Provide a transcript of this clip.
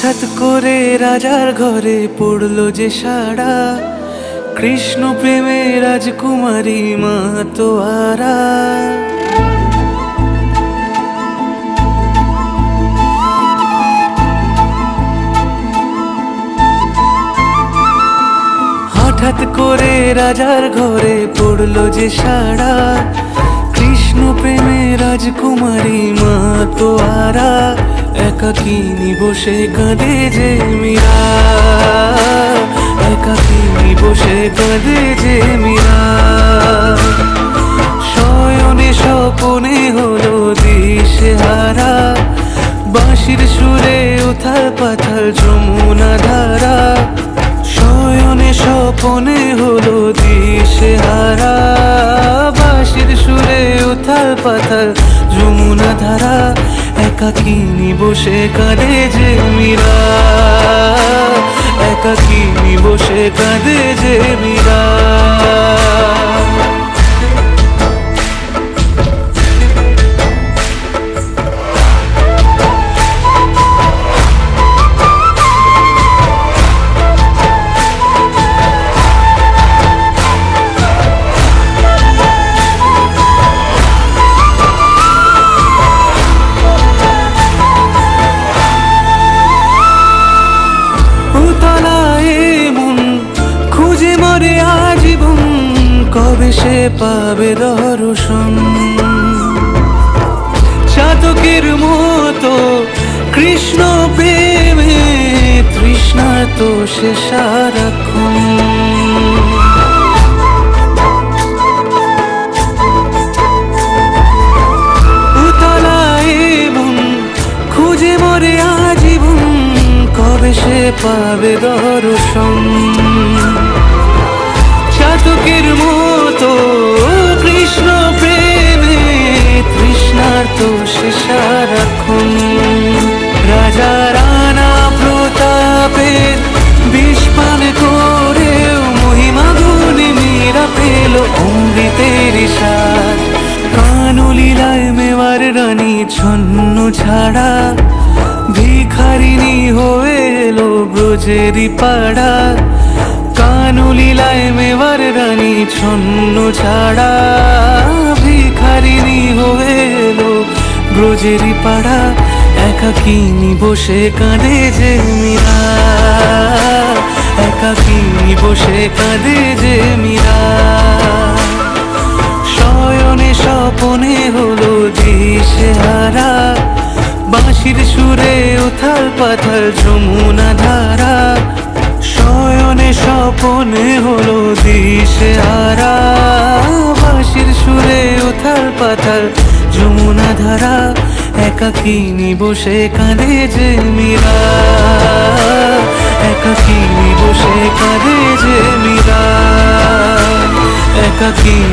হঠাৎ করে রাজার ঘরে পড়লো যে সাড়া, কৃষ্ণ প্রেমে রাজকুমারী মাতোয়ারা। হঠাৎ করে রাজার ঘরে পড়লো যে সাড়া, কৃষ্ণ প্রেমে রাজকুমারী মাতোয়ারা। একাকিনী বসে কাঁদে যে মীরা, একাকিনী বসে কাঁদে যে মীরা। শয়নে স্বপনে হলো দিশেহারা, বাঁশির সুরে উথাল পাথাল যমুনা ধারা। শয়নে স্বপনে হলো দিশেহারা, বাঁশির সুরে উথাল পাথাল যমুনা ধারা। একাকিনী বসে কাঁদে যে মীরা, একাকিনী বসে কাঁদে যে মীরা। কবে সে পাবে দর্শন, চাতকের মতো কৃষ্ণ প্রেমে তৃষ্ণা তো সে সারাক্ষণ। উতলায় মন খুঁজে মরে আজীবন, কবে সে পাবে দর্শন। চাতকের মতো কৃষ্ণ প্রেমে তৃষ্ণার্ত সে সারাক্ষণ। রাজা রানা প্রতাপের বিষপান করেও মহিমা গুণে মীরা পেল অমৃতের স্বাদ। কানলীলায় মেওয়ার রানী ছন্ন ছাড়া, ভিখারিনী হয়ে এলো ব্রজেরই পাড়া। কানলীলায় মেওয়ার রানী ছন্ন ছাড়া, ভিখারিনী হয়ে এলো ব্রজেরই পাড়া। একাকিনী বসে কাঁদে যে মীরা, একাকিনী বসে কাঁদে যে মীরা। শয়নে স্বপনে হলো দিশেহারা, বাঁশির সুরে উথাল পাথাল যমুনা ধারা। শয়নে স্বপনে হলো দিশেহারা, বাঁশির সুরে উথাল পাথাল যমুনা ধারা। একাকিনী বসে কাঁদে যে মীরা, একাকিনী বসে কাঁদে যে মীরা, একাকিনী